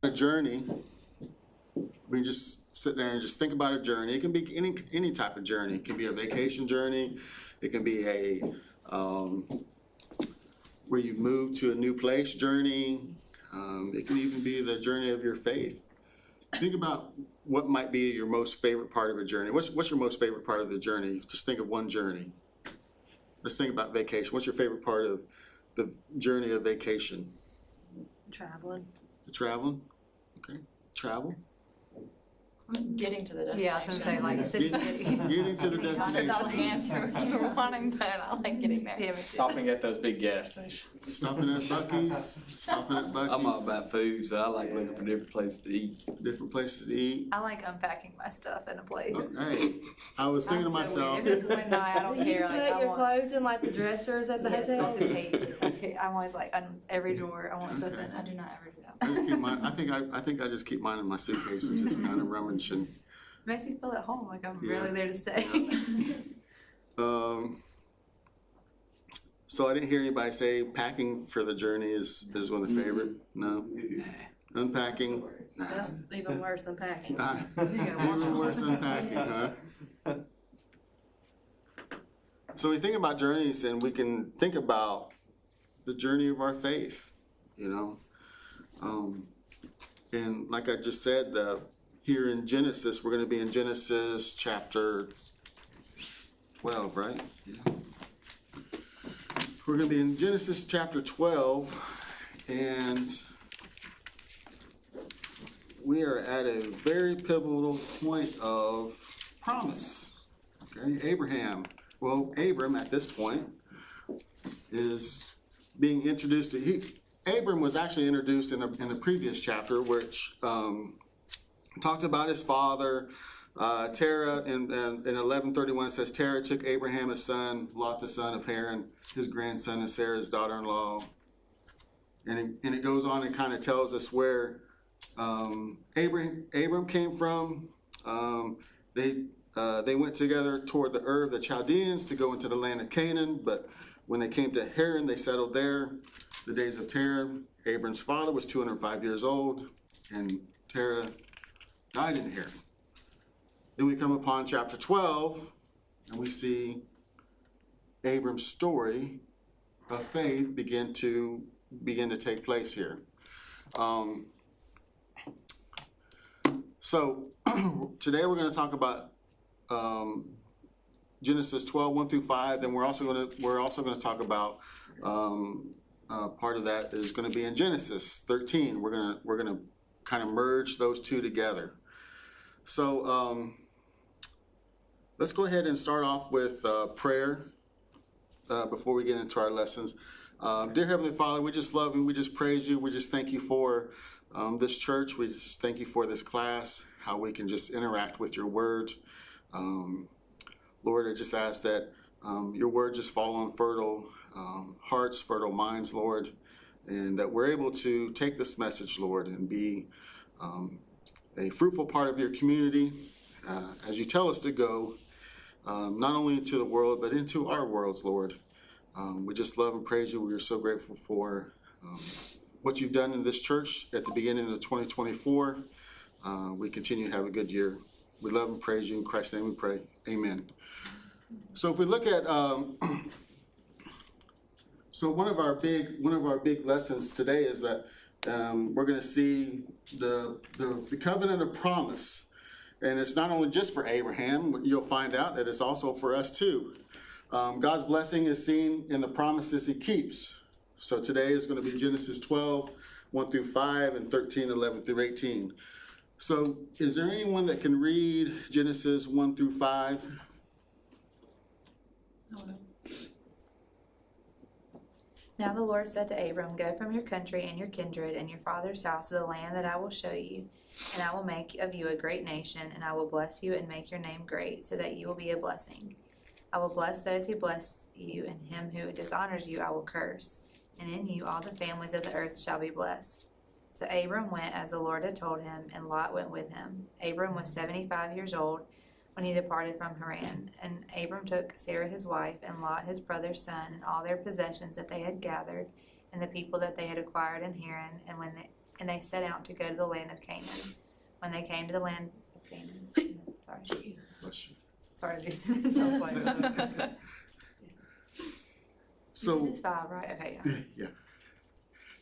A journey, we just sit there and just think about a journey. It can be any type of journey. It can be a vacation journey. It can be a where you move to a new place journey. It can even be the journey of your faith. Think about what might be your most favorite part of a journey. What's your most favorite part of the journey? Just think of one journey. Let's think about vacation. What's your favorite part of the journey of vacation? Traveling. Traveling? Okay. Travel? Getting to the destination. Yeah, I was gonna say, like, Getting to the That was the destination. answer you were wanting, but I like getting there. Damn it. Stopping at those big gas stations. Stopping at Buc-ee's. Stopping at Buc-ee's. I'm all about food, so I like looking for different places to eat. Different places to eat. I like unpacking my stuff in a place. Hey, I was thinking to I'm so myself. weird. If it's one night, I don't Do you care. put Like, I your want. clothes in like the dressers at the Yes, hotel? Dawson hates it. Okay, I'm always like, on every drawer, I want something. I do not ever do that. I just keep mine. I think I just keep mine in my suitcase and just kind of rummage and. Makes me feel at home, like I'm Yeah. really there to stay. So I didn't hear anybody say packing for the journey is one of the favorite. No. Unpacking. Nah. That's even worse than packing. Even worse than packing, huh? So we think about journeys, and we can think about the journey of our faith, you know. And like I just said, here in Genesis, we're going to be in Genesis chapter 12, right? Yeah. We're going to be in Genesis chapter 12, and we are at a very pivotal point of promise. Okay, Abram at this point is being introduced to. Abram was actually introduced in a previous chapter, which talked about his father. Terah in 11:31 says Terah took Abraham his son, Lot the son of Haran, his grandson, and Sarah's daughter-in-law. And it goes on and kind of tells us where Abram came from. They went together toward the Ur of the Chaldeans to go into the land of Canaan, but when they came to Haran, they settled there. The days of Terah, Abram's father was 205 years old, and Terah died in Haran. Then we come upon chapter 12, and we see Abram's story of faith begin to take place here. So today we're going to talk about Genesis 12, 1 through 5. Then we're also going to talk about part of that is going to be in Genesis 13. We're going to kind of merge those two together. So let's go ahead and start off with prayer before we get into our lessons. Dear Heavenly Father, we just love you. We just praise you. We just thank you for this church. We just thank you for this class, how we can just interact with your word. Lord, I just ask that your word just fall on fertile hearts, fertile minds, Lord, and that we're able to take this message, Lord, and be a fruitful part of your community as you tell us to go, not only into the world, but into our worlds, Lord. We just love and praise you. We are so grateful for what you've done in this church at the beginning of 2024. We continue to have a good year. We love and praise you. In Christ's name we pray. Amen. So if we look at, so one of our big lessons today is that we're going to see the covenant of promise. And it's not only just for Abraham. You'll find out that it's also for us too. God's blessing is seen in the promises he keeps. So today is going to be Genesis 12, 1 through 5, and 13, 11 through 18. So is there anyone that can read Genesis 1 through 5? Now the Lord said to Abram, Go from your country and your kindred and your father's house to the land that I will show you, and I will make of you a great nation, and I will bless you and make your name great, so that you will be a blessing. I will bless those who bless you, and him who dishonors you I will curse, and in you all the families of the earth shall be blessed. So Abram went as the Lord had told him, and Lot went with him. Abram was 75 years old when he departed from Haran. And Abram took Sarah his wife, and Lot his brother's son, and all their possessions that they had gathered, and the people that they had acquired in Haran, and they set out to go to the land of Canaan. When they came to the land of Canaan, sorry, Bless you. sorry to be sitting. I was like, So, it's 5, right? Okay, yeah. yeah.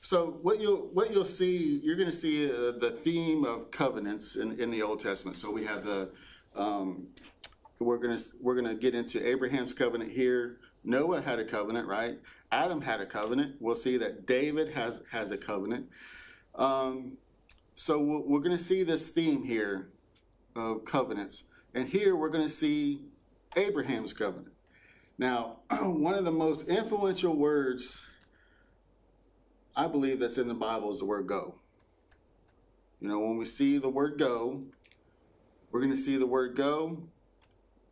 So what you'll see, you're going to see the theme of covenants in the Old Testament. So we have the we're gonna get into Abraham's covenant here. Noah had a covenant, right? Adam had a covenant. We'll see that David has a covenant. So we're going to see this theme here of covenants, and here we're going to see Abraham's covenant. Now, one of the most influential words I believe that's in the Bible is the word go. You know, when we see the word go, we're going to see the word go,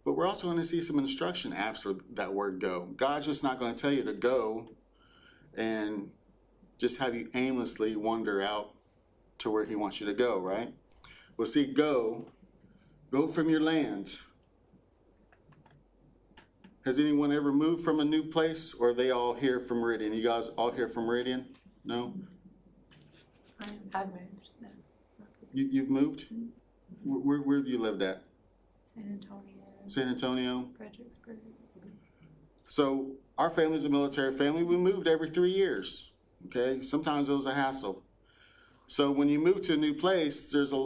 but we're also going to see some instruction after that word go. God's just not going to tell you to go and just have you aimlessly wander out to where he wants you to go, right? We'll see go from your land. Has anyone ever moved from a new place, or are they all here from Meridian? You guys all here from Meridian? No? I've moved. No. You've moved? Where have you lived at? San Antonio, San Antonio? Fredericksburg. So our family's a military family. We moved every 3 years. Okay? Sometimes it was a hassle. So when you move to a new place, there's a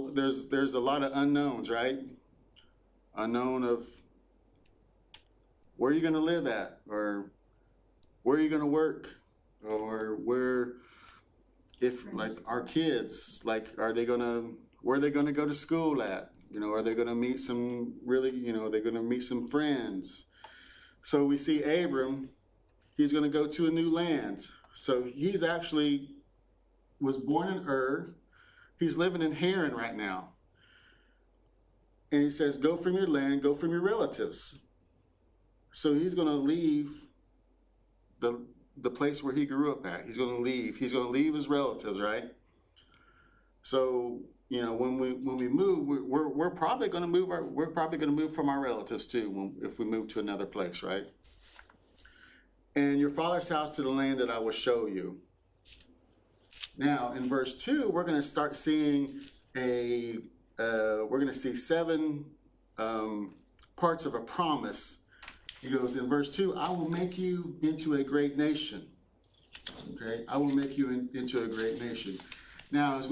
lot of unknowns, right? Unknown of where you're going to live at, or where you're going to work, or where, if like our kids, like where are they going to go to school at? You know, are they going to meet some they're going to meet some friends? So we see Abram, he's going to go to a new land. So he's actually was born in Ur. He's living in Haran right now. And he says, go from your land, go from your relatives. So he's going to leave the place where he grew up at. He's going to leave. He's going to leave his relatives, right? So, you know, when we move, we're probably going to move from our relatives too if we move to another place, right? And your father's house to the land that I will show you. Now, in verse 2, we're going to start seeing we're going to see 7 parts of a promise. He goes in verse 2, I will make you into a great nation. Okay, I will make you into a great nation. Now, as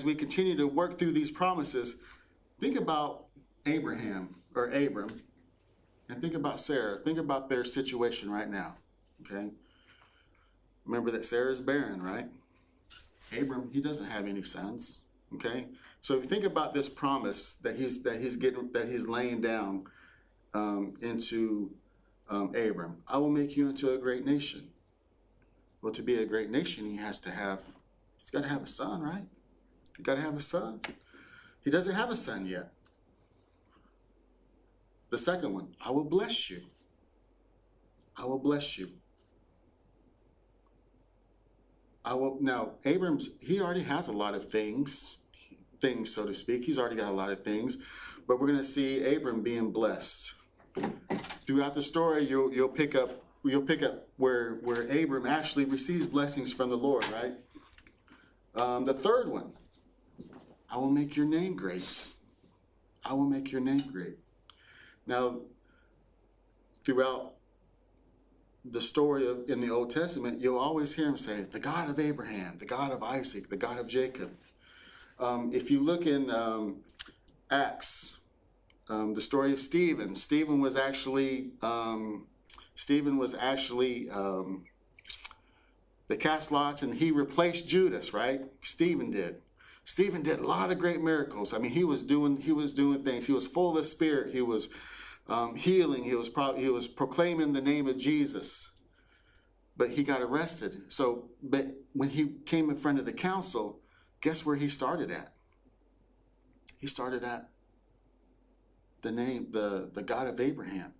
we continue to work through these promises, think about Abram, and think about Sarah. Think about their situation right now. Okay, remember that Sarah is barren, right? Abram, he doesn't have any sons. Okay, so if you think about this promise that he's laying down into Abram, I will make you into a great nation. Well, to be a great nation, he's got to have a son, right? He's got to have a son. He doesn't have a son yet. The second one, I will bless you. I will bless you. Now, he already has a lot of things, so to speak. He's already got a lot of things, but we're going to see Abram being blessed. Throughout the story, you'll pick up where Abram actually receives blessings from the Lord, right? The third one, I will make your name great. I will make your name great. Now, throughout the story in the Old Testament, you'll always hear him say, the God of Abraham, the God of Isaac, the God of Jacob. If you look in Acts, the story of Stephen was actually they cast lots and he replaced Judas, right? Stephen did a lot of great miracles. I mean, he was doing things. He was full of the Spirit. He was healing. He was proclaiming the name of Jesus. But he got arrested. But when he came in front of the council, guess where he started at? He started at the God of Abraham.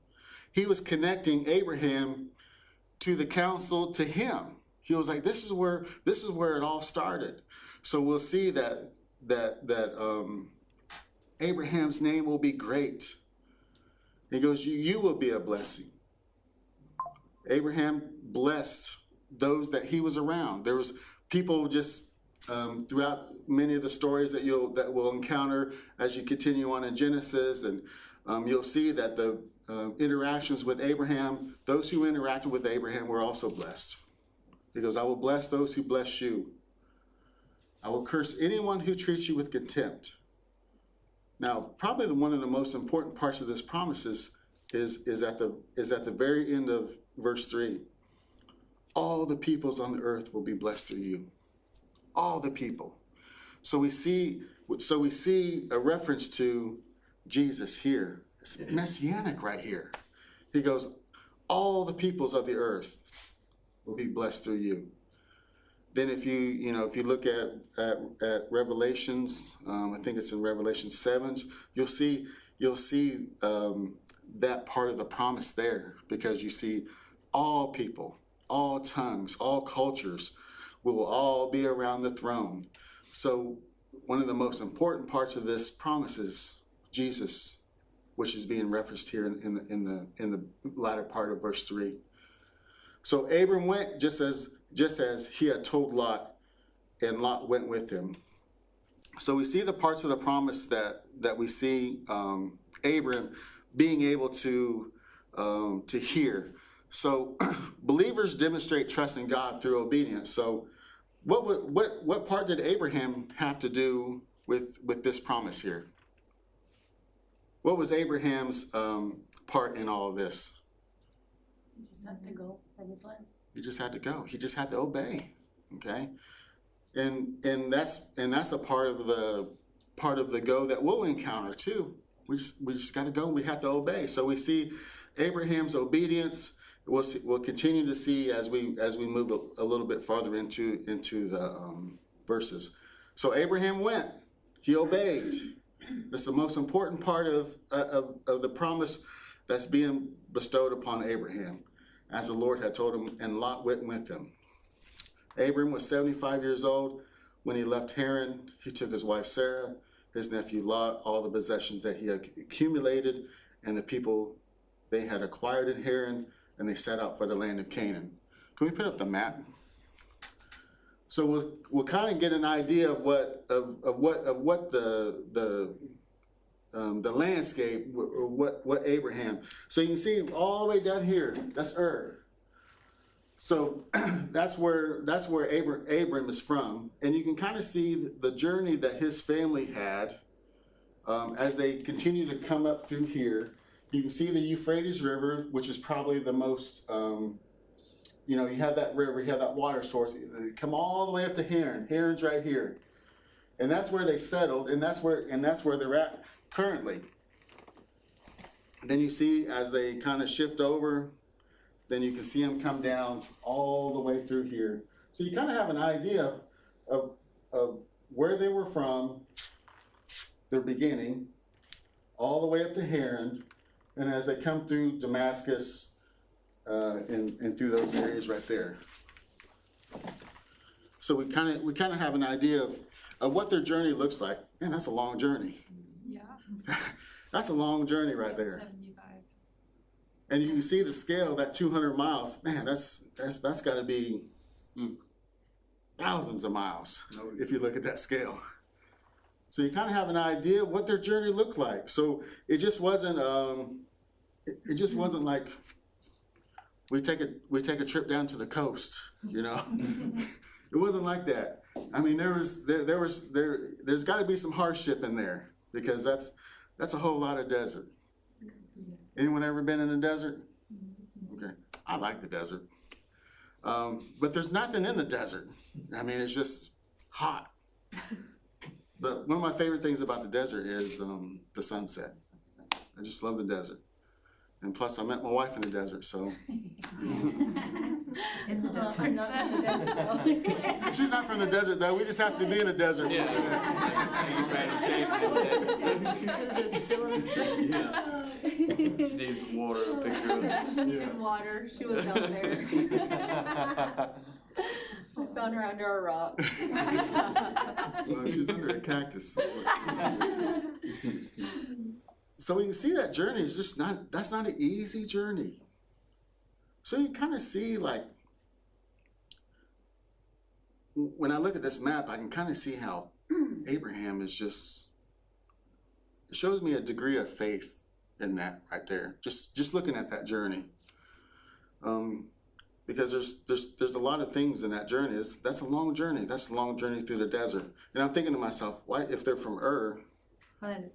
He was connecting Abraham to the council, to him. He was like, this is where it all started. So we'll see that Abraham's name will be great. He goes, you will be a blessing. Abraham blessed those that he was around. There was people just throughout many of the stories that we'll encounter as you continue on in Genesis, and you'll see that the interactions with Abraham, those who interacted with Abraham were also blessed. He goes, I will bless those who bless you. I will curse anyone who treats you with contempt. Now, probably one of the most important parts of this promise is at the very end of verse 3. All the peoples on the earth will be blessed through you. All the people. So we see a reference to Jesus here. It's messianic right here. He goes, all the peoples of the earth will be blessed through you. Then if you look at Revelations, I think it's in Revelation 7, you'll see that part of the promise there, because you see all people, all tongues, all cultures will all be around the throne. So one of the most important parts of this promise is Jesus, which is being referenced here in the latter part of verse 3. So Abram went just as he had told Lot, and Lot went with him. So we see the parts of the promise that we see Abram being able to hear. So believers demonstrate trust in God through obedience. So what part did Abraham have to do with this promise here? What was Abraham's part in all of this? You just have to go from his land. He just had to go. He just had to obey. Okay, and that's a part of the go that we'll encounter too. We just got to go. And we have to obey. So we see Abraham's obedience. We'll continue to see as we move a little bit farther into the verses. So Abraham went. He obeyed. That's the most important part of the promise that's being bestowed upon Abraham, as the Lord had told him, and Lot went with him. Abram was 75 years old when he left Haran. He took his wife Sarah, his nephew Lot, all the possessions that he had accumulated, and the people they had acquired in Haran, and they set out for the land of Canaan. Can we put up the map? So we'll kind of get an idea of what the landscape, or what Abraham. So you can see all the way down here. That's Ur. So that's where Abram is from, and you can kind of see the journey that his family had as they continue to come up through here. You can see the Euphrates River, which is probably the most. You have that river, you have that water source. They come all the way up to Haran. Haran's right here, and that's where they settled, and that's where they're at currently. Then you see as they kind of shift over, then you can see them come down all the way through here. So you kind of have an idea of where they were from, their beginning, all the way up to Haran, and as they come through Damascus. And through those areas right there. So we kind of have an idea of what their journey looks like. Man, that's a long journey. Yeah. That's a long journey right there. 75. And you can see the scale, that 200 miles. Man, that's got to be thousands of miles if you look at that scale. So you kind of have an idea of what their journey looked like. So it just wasn't like we take a trip down to the coast, It wasn't like that. I mean, there's got to be some hardship in there, because that's a whole lot of desert. Anyone ever been in the desert? Okay, I like the desert, but there's nothing in the desert. I mean, it's just hot. But one of my favorite things about the desert is the sunset. I just love the desert. And plus, I met my wife in the desert, so. In the desert. I'm not in the desert. She's not from the desert, though. We just have to be in the desert. Just chilling. She needs some water to pick her up. Yeah. Water. She was out there. I found her under a rock. Well, she's under a cactus. So you can see that journey is just that's not an easy journey. So you kind of see, like, when I look at this map, I can kind of see how Abraham is just, it shows me a degree of faith in that right there. Just looking at that journey. Because there's a lot of things in that journey. That's a long journey. That's a long journey through the desert. And I'm thinking to myself, why, if they're from Ur,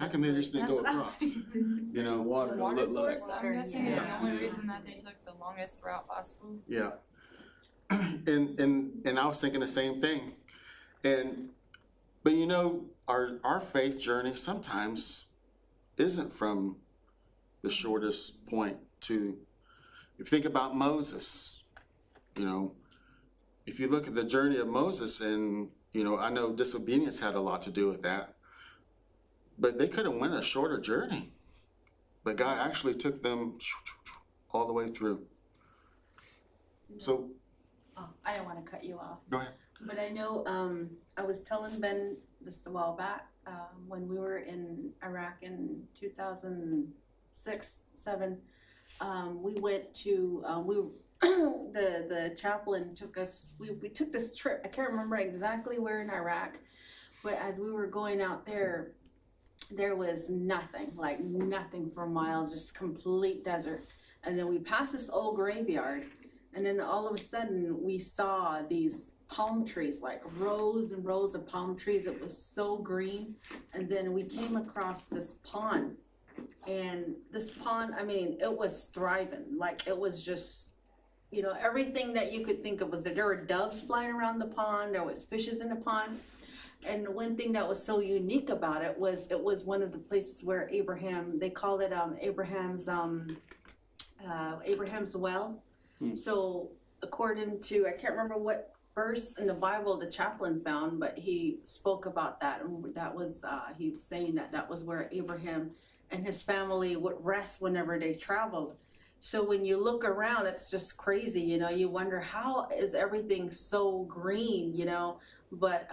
how can they just That's go what I was across? thinking. You know? Water, Water look source, like. I'm guessing, is the Yeah. only reason that they took the longest route possible. Yeah. And I was thinking the same thing. But you know, our faith journey sometimes isn't from the shortest point to, if you think about Moses, you know, if you look at the journey of Moses, and, you know, I know disobedience had a lot to do with that, but they could have went a shorter journey, but God actually took them all the way through. So, Oh, I don't want to cut you off, go ahead. but I know, I was telling Ben this a while back, when we were in Iraq in 2006, 7, we went to, the chaplain took us, we took this trip. I can't remember exactly where in Iraq, but as we were going out there, there was nothing, like nothing for miles, just complete desert. And then we passed this old graveyard, and then all of a sudden we saw these palm trees, like rows and rows of palm trees. It was so green. And then we came across this pond, and this pond, I mean, it was thriving. Like, it was just, you know, everything that you could think of was there. There were doves flying around the pond. There was fishes in the pond. And one thing that was so unique about it was one of the places where Abraham, they called it Abraham's well. So according to, I can't remember what verse in the Bible the chaplain found, but he spoke about that, and that was he was saying that was where Abraham and his family would rest whenever they traveled. So when you look around, it's just crazy, you know. You wonder, how is everything so green, you know? But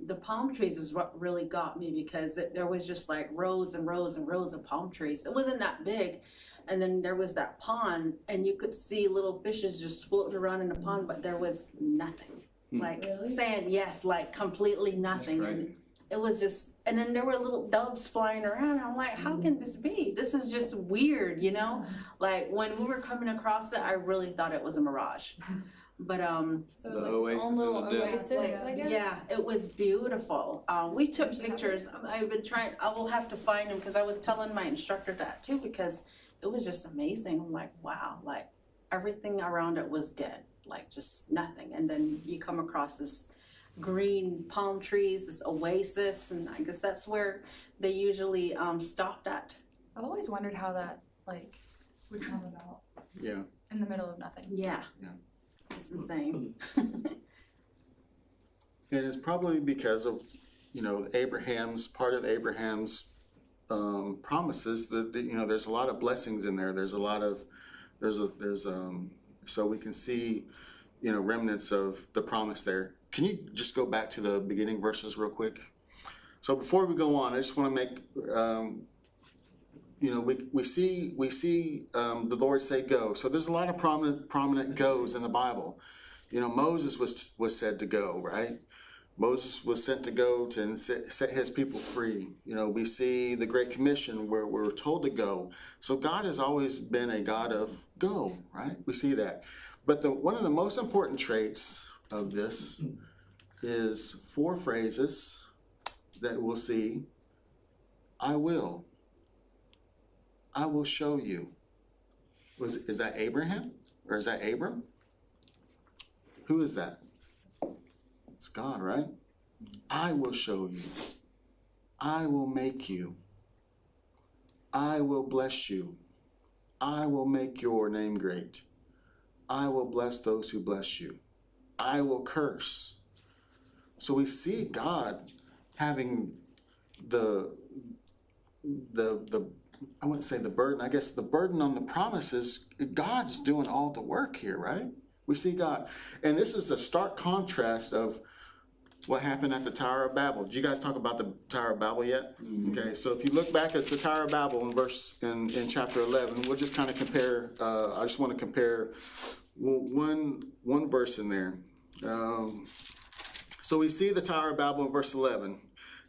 the palm trees is what really got me, because there was just like rows and rows and rows of palm trees. It wasn't that big. And then there was that pond, and you could see little fishes just floating around in the pond, but there was nothing. Like sand, yes, like completely nothing. That's right. And it was just, and then there were little doves flying around. I'm like, how can this be? This is just weird, you know? Like, when we were coming across it, I really thought it was a mirage. But So The like its oasis own in little the desert. oasis, I guess. yeah, it was beautiful. We took pictures. I've been trying, I will have to find them, because I was telling my instructor that too, because it was just amazing. I'm like, wow, like everything around it was dead, like just nothing. And then you come across this green palm trees, this oasis, and I guess that's where they usually stopped at. I've always wondered how that like would come about Yeah. in the middle of nothing. Yeah. Yeah. It's insane. And it's probably because of, you know, part of Abraham's promises that, you know, there's a lot of blessings in there. There's so we can see, you know, remnants of the promise there. Can you just go back to the beginning verses real quick? So before we go on, I just want to make, you know, we see the Lord say go. So there's a lot of prominent goes in the Bible. You know, Moses was said to go, right? Moses was sent to go to set his people free. You know, we see the Great Commission where we're told to go. So God has always been a God of go, right? We see that. But one of the most important traits of this is 4 phrases that we'll see. I will show you. Is that Abraham? Or is that Abram? Who is that? It's God, right? I will show you. I will make you. I will bless you. I will make your name great. I will bless those who bless you. I will curse. So we see God having the I wouldn't say the burden, I guess the burden on the promises. God's doing all the work here, right? We see God. And this is a stark contrast of what happened at the Tower of Babel. Did you guys talk about the Tower of Babel yet? Okay, so if you look back at the Tower of Babel in chapter 11, we'll just kind of compare, I just want to compare one verse in there. So we see the Tower of Babel in verse 11.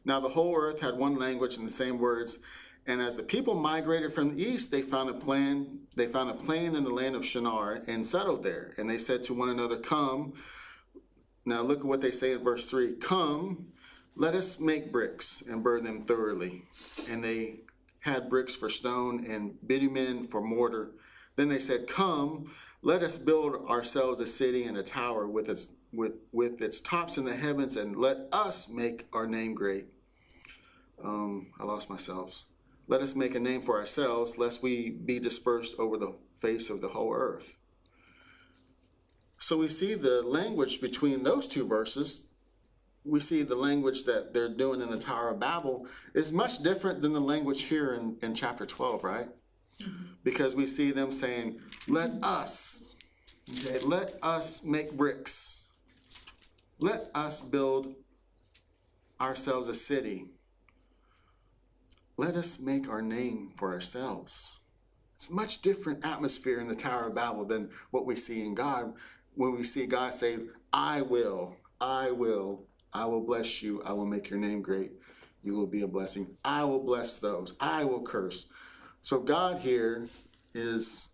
Now the whole earth had one language and the same words. And as the people migrated from the east, they found a plain in the land of Shinar and settled there. And they said to one another, come. Now look at what they say in verse 3. Come, let us make bricks and burn them thoroughly. And they had bricks for stone and bitumen for mortar. Then they said, come, let us build ourselves a city and a tower with its tops in the heavens, and let us make our name great. I lost myself. Let us make a name for ourselves, lest we be dispersed over the face of the whole earth. So we see the language between those two verses. We see the language that they're doing in the Tower of Babel is much different than the language here in chapter 12, right? Because we see them saying, let us make bricks. Let us build ourselves a city. Let us make our name for ourselves. It's a much different atmosphere in the Tower of Babel than what we see in God. When we see God say, I will bless you. I will make your name great. You will be a blessing. I will bless those. I will curse. So God here is,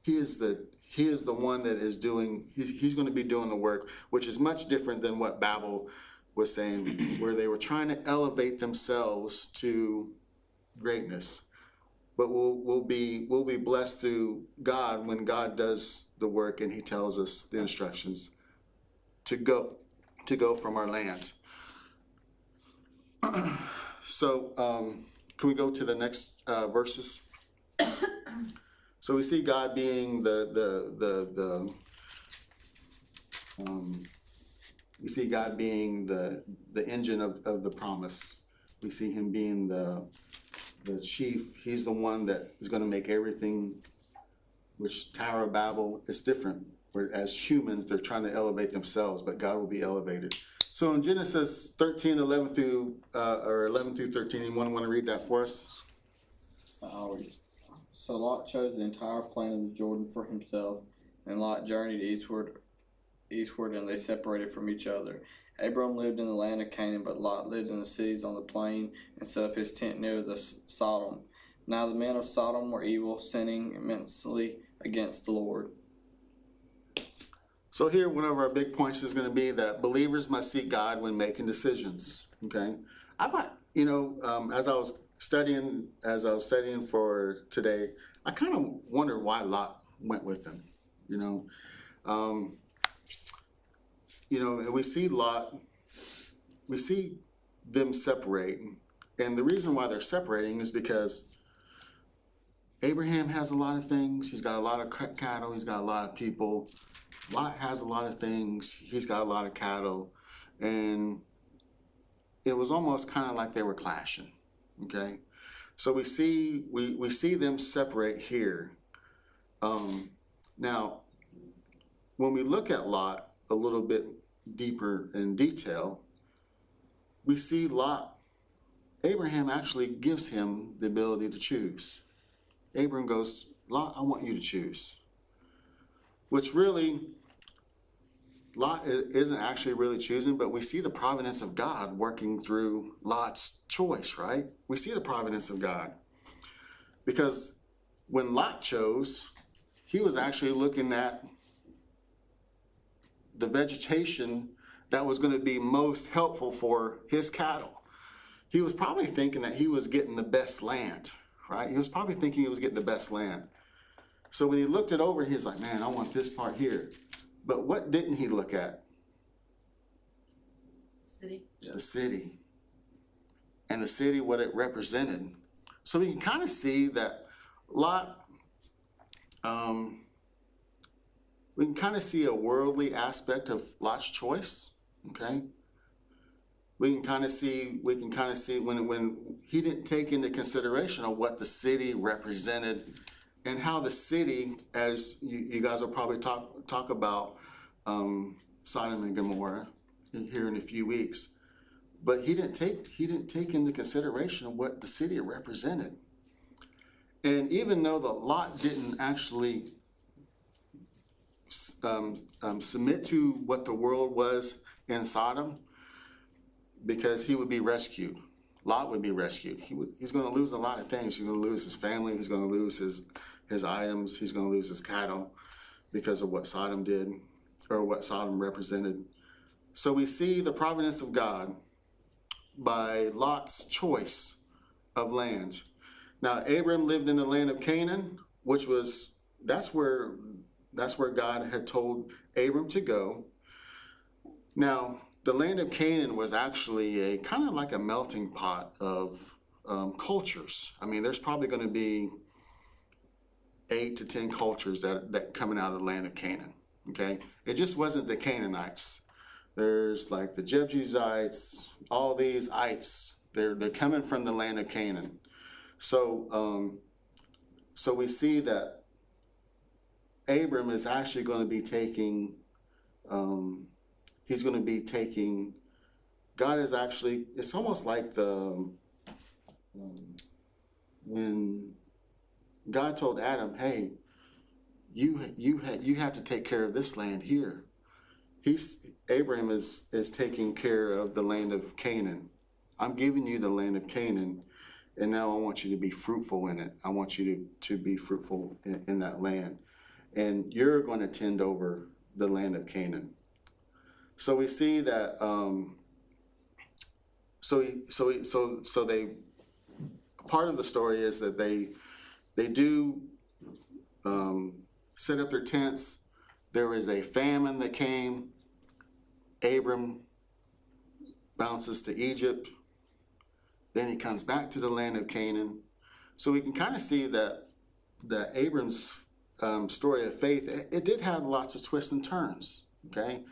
he is the one that is doing, he's going to be doing the work, which is much different than what Babel was saying, where they were trying to elevate themselves to greatness. But we'll be blessed through God when God does the work and he tells us the instructions to go from our lands. So can we go to the next verses? So we see God being we see God being the engine of the promise. We see him being the chief. He's the one that is going to make everything, which Tower of Babel is different. Where as humans, they're trying to elevate themselves, but God will be elevated. So in Genesis 13, 11 through 13, anyone want to read that for us? So Lot chose the entire plain of the Jordan for himself, and Lot journeyed eastward, and they separated from each other. Abram lived in the land of Canaan, but Lot lived in the cities on the plain and set up his tent near the Sodom. Now the men of Sodom were evil, sinning immensely against the Lord. So here, one of our big points is going to be that believers must seek God when making decisions. Okay, I thought, as I was studying for today, I kind of wondered why Lot went with him. And we see Lot, we see them separate, and the reason why they're separating is because Abraham has a lot of things. He's got a lot of cattle. He's got a lot of people. Lot has a lot of things. He's got a lot of cattle. And it was almost kind of like they were clashing. Okay? So we see them separate here. Now, when we look at Lot a little bit deeper in detail, we see Lot, Abraham actually gives him the ability to choose. Abraham goes, Lot, I want you to choose. Which really, Lot isn't actually really choosing, but we see the providence of God working through Lot's choice, right? We see the providence of God. Because when Lot chose, he was actually looking at the vegetation that was going to be most helpful for his cattle. He was probably thinking that he was getting the best land, right? He was probably thinking he was getting the best land. So when he looked it over, he's like, man, I want this part here. But what didn't he look at? City. The city. And the city, what it represented. So we can kind of see that Lot, we can kind of see a worldly aspect of Lot's choice, okay? We can kind of see when he didn't take into consideration of what the city represented and how the city, as you guys will probably talk about Sodom and Gomorrah here in a few weeks, but he didn't take into consideration of what the city represented. And even though the Lot didn't actually submit to what the world was in Sodom, because he would be rescued. Lot would be rescued. He's going to lose a lot of things. He's going to lose his family. He's going to lose his items. He's going to lose his cattle because of what Sodom did, or what Sodom represented. So we see the providence of God by Lot's choice of land. Now, Abram lived in the land of Canaan, which was, that's where God had told Abram to go. Now, the land of Canaan was actually a kind of like a melting pot of cultures. I mean, there's probably going to be 8 to 10 cultures that coming out of the land of Canaan. Okay, it just wasn't the Canaanites. There's like the Jebusites, all these ites. They're coming from the land of Canaan. So so we see that Abram is actually going to be taking. He's going to be taking. God is actually. It's almost like when God told Adam, "Hey, you have to take care of this land here." Abraham is taking care of the land of Canaan. I'm giving you the land of Canaan, and now I want you to be fruitful in it. I want you to be fruitful in that land, and you're going to tend over the land of Canaan. So we see that. So they. Part of the story is that they do set up their tents. There is a famine that came. Abram bounces to Egypt. Then he comes back to the land of Canaan. So we can kind of see that Abram's story of faith, it did have lots of twists and turns. Okay,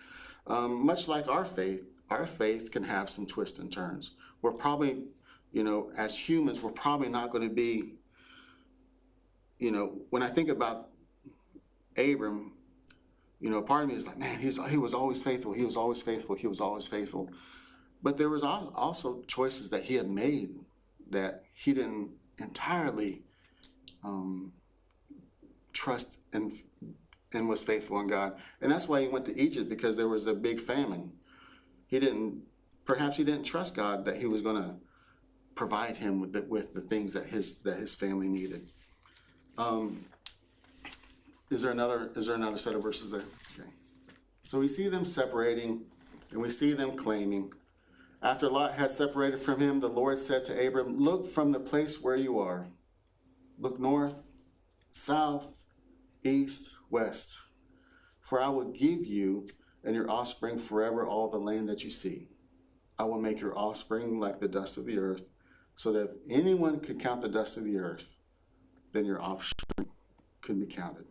much like our faith can have some twists and turns. We're probably, as humans, we're probably not going to be. When I think about Abram, part of me is like, man, he was always faithful. He was always faithful. He was always faithful. But there was also choices that he had made that he didn't entirely trust and was faithful in God. And that's why he went to Egypt, because there was a big famine. Perhaps he didn't trust God that he was going to provide him with the things that his family needed. Is there another set of verses there? Okay. So we see them separating, and we see them claiming. After Lot had separated from him, the Lord said to Abram, "Look from the place where you are. Look north, south, east, west. For I will give you and your offspring forever all the land that you see. I will make your offspring like the dust of the earth, so that if anyone could count the dust of the earth, then your offspring could be counted.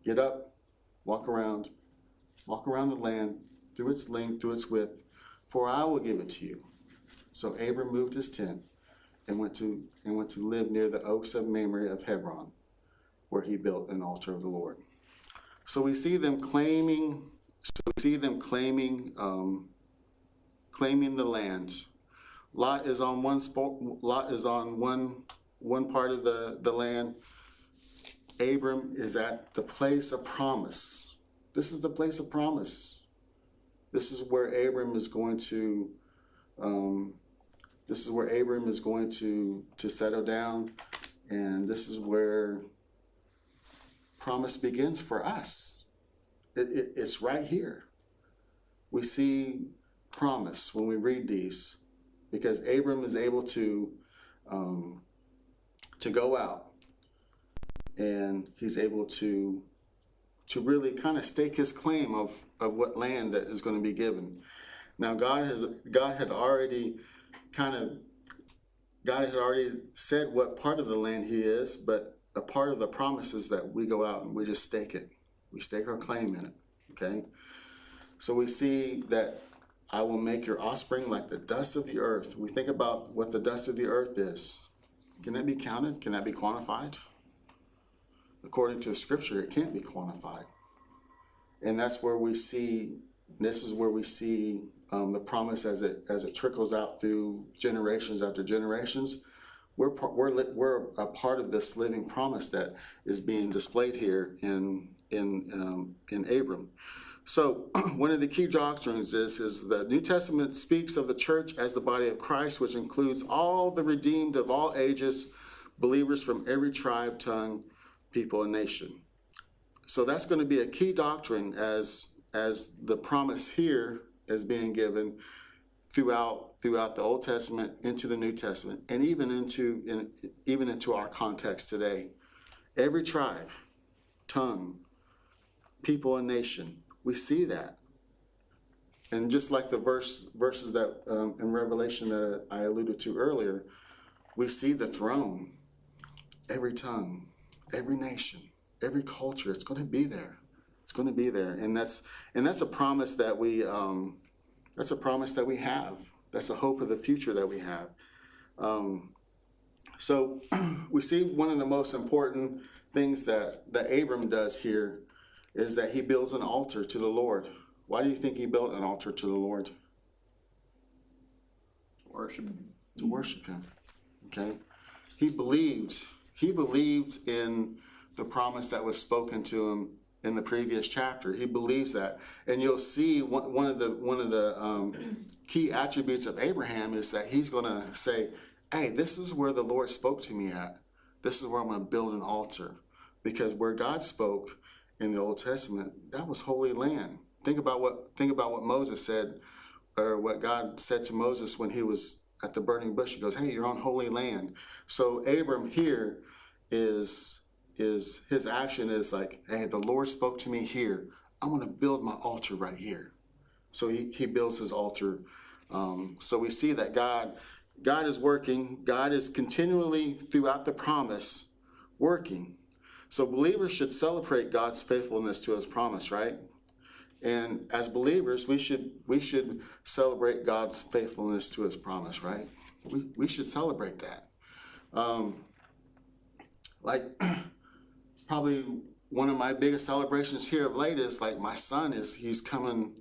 Get up, walk around the land through its length, through its width, for I will give it to you." So Abram moved his tent and went to live near the oaks of Mamre of Hebron, where he built an altar of the Lord. So we see them claiming. Claiming the land. Lot is on one part of the land. Abram is at the place of promise. This is the place of promise. This is where Abram is going to. To settle down, and this is where promise begins for us. It's right here. We see promise when we read these, because Abram is able to go out, and he's able to really kind of stake his claim of what land that is going to be given. Now God had already said what part of the land he is, but a part of the promise is that we go out and we just stake it. We stake our claim in it. Okay? So we see that I will make your offspring like the dust of the earth. We think about what the dust of the earth is. Can that be counted? Can that be quantified? According to Scripture, it can't be quantified. And that's where we see, this is where we see the promise as it trickles out through generations after generations. We're a part of this living promise that is being displayed here in in Abram. So one of the key doctrines is the New Testament speaks of the church as the body of Christ, which includes all the redeemed of all ages, believers from every tribe, tongue, people, and nation. So that's going to be a key doctrine as the promise here is being given throughout the Old Testament into the New Testament, and even into our context today. Every tribe, tongue, people, and nation. We see that. And just like the verses that in Revelation that I alluded to earlier, we see the throne, every tongue, every nation, every culture. It's going to be there. It's going to be there, and that's a promise that we have. That's the hope of the future that we have. So we see one of the most important things that Abram does here is that he builds an altar to the Lord. Why do you think he built an altar to the Lord? Worship. To worship him. Okay? He believed in the promise that was spoken to him in the previous chapter. He believes that. And you'll see one of the key attributes of Abraham is that he's going to say, hey, this is where the Lord spoke to me at. This is where I'm going to build an altar. Because where God spoke in the Old Testament, that was holy land. Think about what Moses said, or what God said to Moses when he was at the burning bush. He goes, hey, you're on holy land. So Abram here is his action is like, hey, the Lord spoke to me here. I want to build my altar right here. So he builds his altar. So we see that God is working. God is continually throughout the promise working. So believers should celebrate God's faithfulness to his promise, right? And as believers, we should celebrate God's faithfulness to his promise, right? We should celebrate that. Probably one of my biggest celebrations here of late is like my son he's coming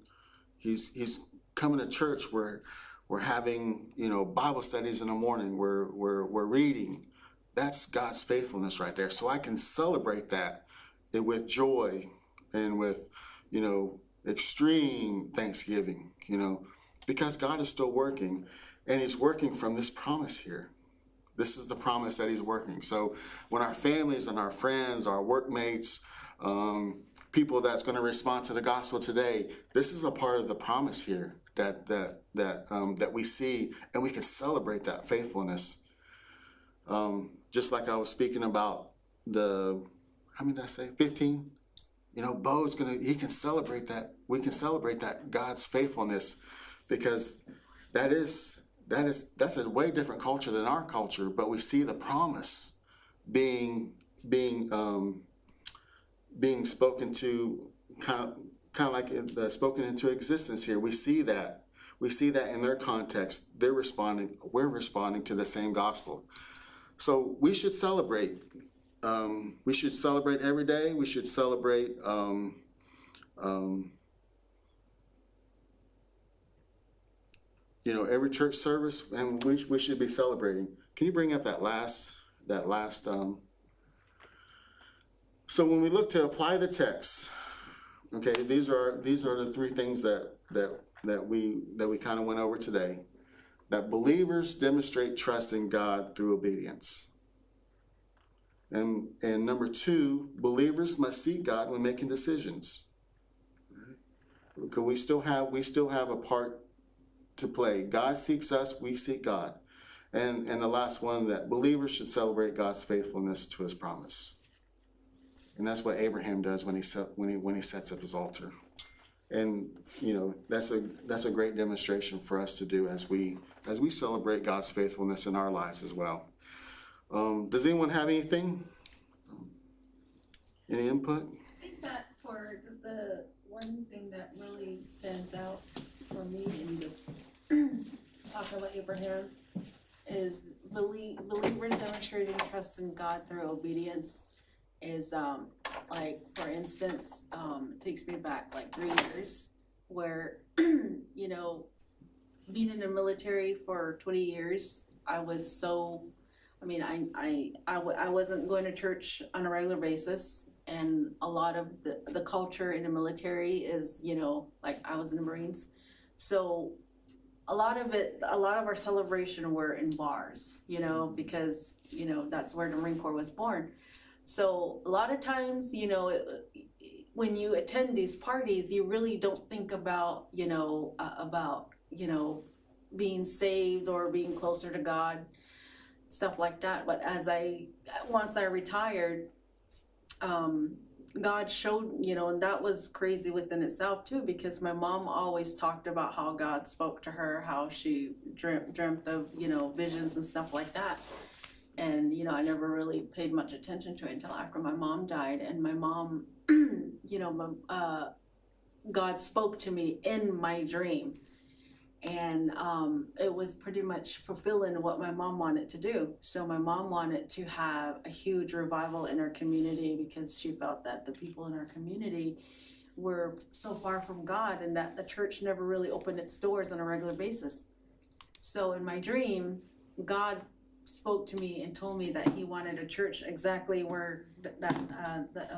to church. We're having Bible studies in the morning. We're reading. That's God's faithfulness right there. So I can celebrate that with joy and with extreme thanksgiving. Because God is still working, and he's working from this promise here. This is the promise that he's working. So when our families and our friends, our workmates, people that's going to respond to the gospel today, this is a part of the promise here that we see, and we can celebrate that faithfulness. Just like I was speaking about how many did I say? 15. Bo's he can celebrate that. We can celebrate that God's faithfulness, because that's a way different culture than our culture, but we see the promise being spoken to, kind of like spoken into existence here. We see that in their context. We're responding to the same gospel. So we should celebrate. We should celebrate every day. We should celebrate every church service, and we should be celebrating. Can you bring up that last so when we look to apply the text, okay, these are the three things that we kind of went over today. That believers demonstrate trust in God through obedience. And number 2, believers must seek God when making decisions. Because we still have a part to play. God seeks us, we seek God. And the last one, that believers should celebrate God's faithfulness to his promise. And that's what Abraham does when he sets up his altar. And that's a great demonstration for us to do as we celebrate God's faithfulness in our lives as well. Does anyone have anything? Any input? I think that for the one thing that really stands out for me in this talking about Abraham is believers demonstrating trust in God through obedience is like, for instance, it takes me back like 3 years where being in the military for 20 years, I was so, I wasn't going to church on a regular basis. and a lot of the culture in the military is, you know, like I was in the Marines, so a lot of our celebration were in bars, you know, because, you know, that's where the Marine Corps was born. So a lot of times, you know, when you attend these parties, you really don't think about, you know, being saved or being closer to God, stuff like that. But once I retired, God showed, you know, and that was crazy within itself too, because my mom always talked about how God spoke to her, how she dreamt of, you know, visions and stuff like that. And, you know, I never really paid much attention to it until after my mom died. And my mom, you know, God spoke to me in my dream. And it was pretty much fulfilling what my mom wanted to do. So my mom wanted to have a huge revival in our community because she felt that the people in our community were so far from God and that the church never really opened its doors on a regular basis. So in my dream, God spoke to me and told me that he wanted a church exactly where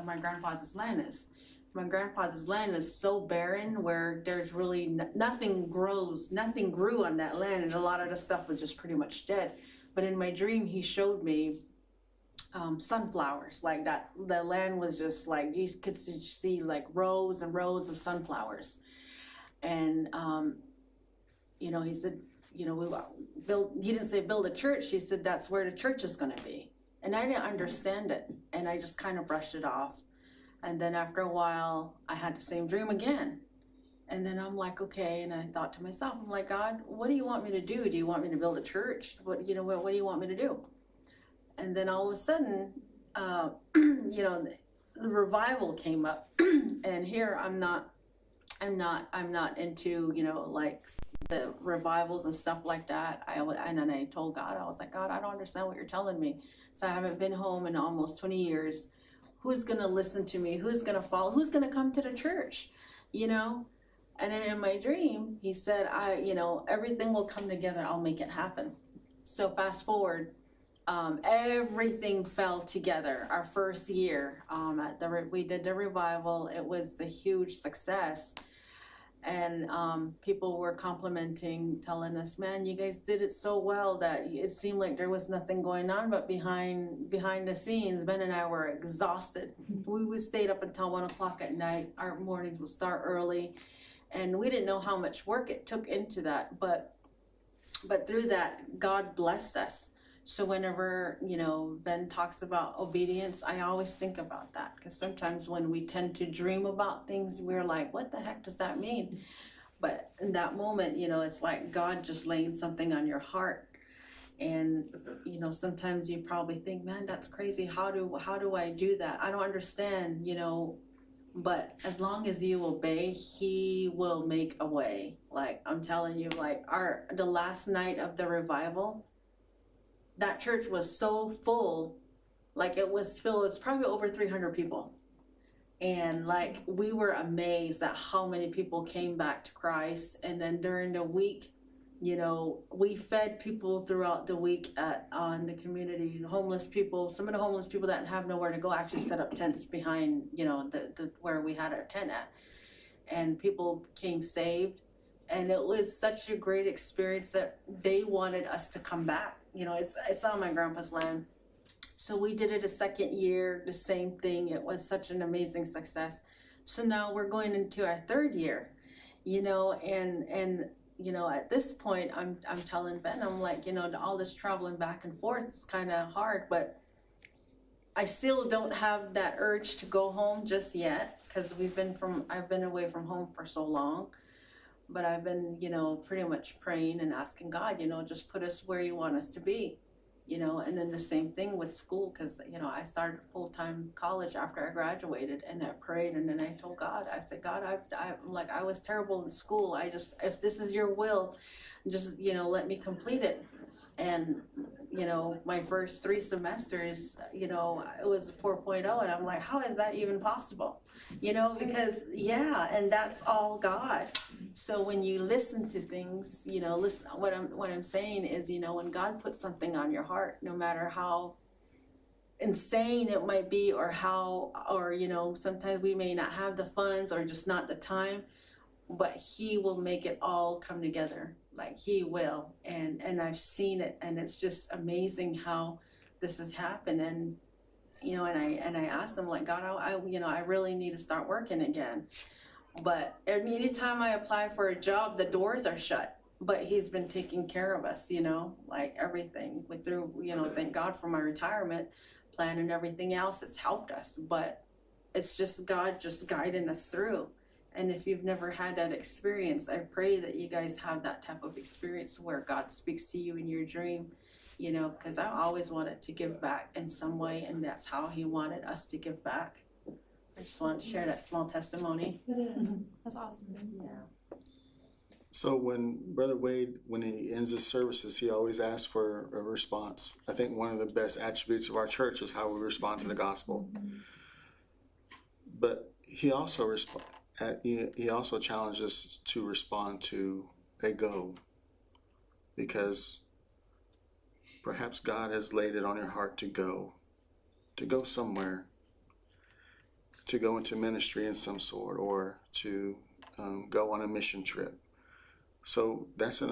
my grandfather's land is. My grandfather's land is so barren where there's really nothing grew on that land, and a lot of the stuff was just pretty much dead. But in my dream, he showed me sunflowers, like that. The land was just like, you could see like rows and rows of sunflowers. And, you know, he said, you know, he didn't say build a church. He said, that's where the church is going to be. And I didn't understand it. And I just kind of brushed it off. And then after a while, I had the same dream again. And then I'm like, okay. And I thought to myself, I'm like, God, what do you want me to do? Do you want me to build a church? What do you want me to do? And then all of a sudden, you know, the revival came up. And here I'm not into, you know, like the revivals and stuff like that. And then I told God, I was like, God, I don't understand what you're telling me. So I haven't been home in almost 20 years. Who's going to listen to me? Who's going to follow? Who's going to come to the church? You know? And then in my dream, he said, you know, everything will come together. I'll make it happen. So fast forward, everything fell together. Our first year, we did the revival. It was a huge success. And people were complimenting, telling us, man, you guys did it so well that it seemed like there was nothing going on, but behind the scenes, Ben and I were exhausted. We stayed up until 1 o'clock at night. Our mornings would start early, and we didn't know how much work it took into that, but through that, God blessed us. So whenever, you know, Ben talks about obedience, I always think about that, because sometimes when we tend to dream about things, we're like, what the heck does that mean? But in that moment, you know, it's like God just laying something on your heart. And, you know, sometimes you probably think, man, that's crazy. How do I do that? I don't understand, you know, but as long as you obey, he will make a way. Like, I'm telling you, like the last night of the revival, that church was so full, like it was filled, it's probably over 300 people. And like, we were amazed at how many people came back to Christ. And then during the week, you know, we fed people throughout the week on the community, homeless people. Some of the homeless people that have nowhere to go actually set up tents behind, you know, the where we had our tent at. And people became saved. And it was such a great experience that they wanted us to come back. You know, it's on my grandpa's land. So we did it a second year, the same thing. It was such an amazing success. So now we're going into our third year, you know, and you know, at this point, I'm telling Ben, I'm like, you know, all this traveling back and forth is kind of hard, but I still don't have that urge to go home just yet, because I've been away from home for so long. But I've been, you know, pretty much praying and asking God, you know, just put us where you want us to be, you know. And then the same thing with school, because, you know, I started full-time college after I graduated, and I prayed, and then I told God, I said, God, I was terrible in school. If this is your will, just, you know, let me complete it. And, you know, my first 3 semesters, you know, it was a 4.0, and I'm like, how is that even possible? You know, because, yeah, and that's all God. So when you listen to things, you know, what I'm saying is, you know, when God puts something on your heart, no matter how insane it might be, or how, or sometimes we may not have the funds or just not the time, but he will make it all come together. Like he will, and I've seen it, and it's just amazing how this has happened. And and I asked him, like, God, I really need to start working again. But anytime I apply for a job, the doors are shut. But he's been taking care of us, like everything through, thank God for my retirement plan and everything else. It's helped us, but it's just God just guiding us through. And if you've never had that experience, I pray that you guys have that type of experience where God speaks to you in your dream, because I always wanted to give back in some way, and that's how he wanted us to give back. I just want to share that small testimony. It is. That's awesome. Yeah. So when Brother Wade, when he ends his services, he always asks for a response. I think one of the best attributes of our church is how we respond to the gospel. But he also he also challenges us to respond to a go, because perhaps God has laid it on your heart to go somewhere, to go into ministry in some sort, or to go on a mission trip. So that's an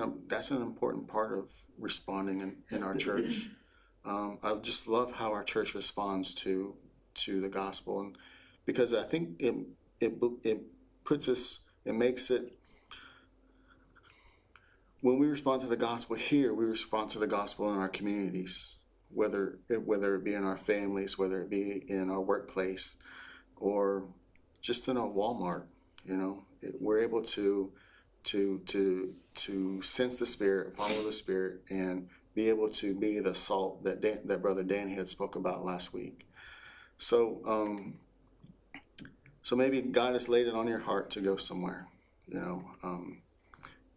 important part of responding in our church. I just love how our church responds to the gospel, and because I think it puts us, it makes it, when we respond to the gospel here, we respond to the gospel in our communities, whether it be in our families, whether it be in our workplace, or just in our Walmart. We're able to sense the Spirit, follow the Spirit, and be able to be the salt that Brother Danny had spoke about last week. So so maybe God has laid it on your heart to go somewhere,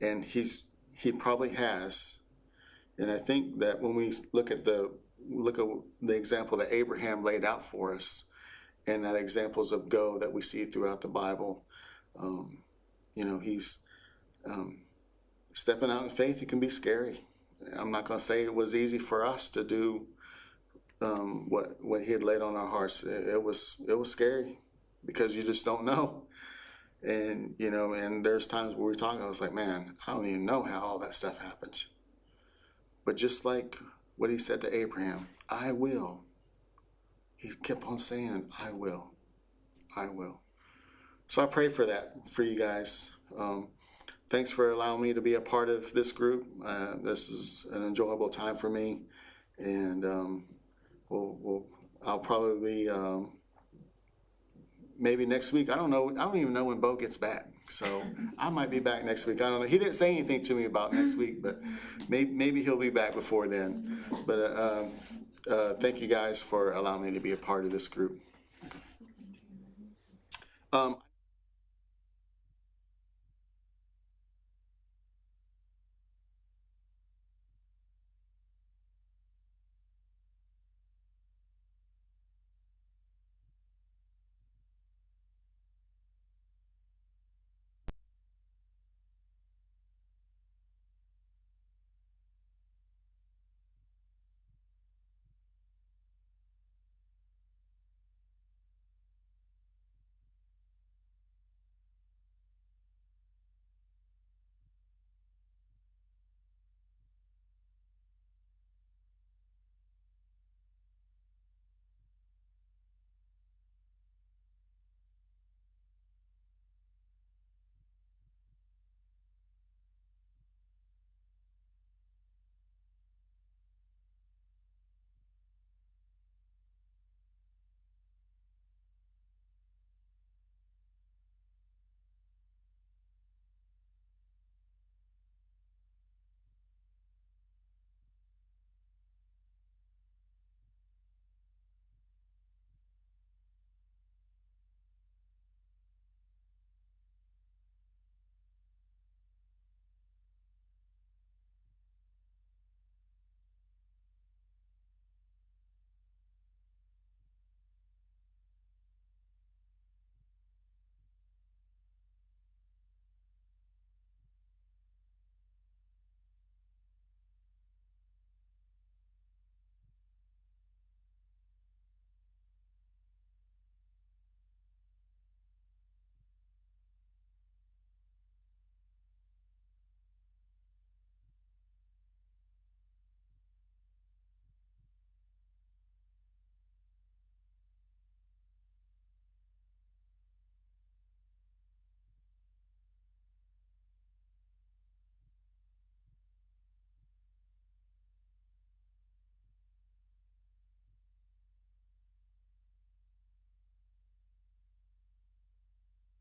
and he probably has. And I think that when we look at the example that Abraham laid out for us, and that examples of go that we see throughout the Bible, he's stepping out in faith. It can be scary. I'm not going to say it was easy for us to do what he had laid on our hearts. It was scary, because you just don't know. And and there's times where we talk, I was like, man, I don't even know how all that stuff happens. But just like what he said to Abraham, I will. He kept on saying, I will. So I pray for that for you guys. Thanks for allowing me to be a part of this group. This is an enjoyable time for me, and I'll probably be maybe next week. I don't know. I don't even know when Bo gets back, so I might be back next week. I don't know. He didn't say anything to me about next week, but maybe he'll be back before then. But thank you guys for allowing me to be a part of this group.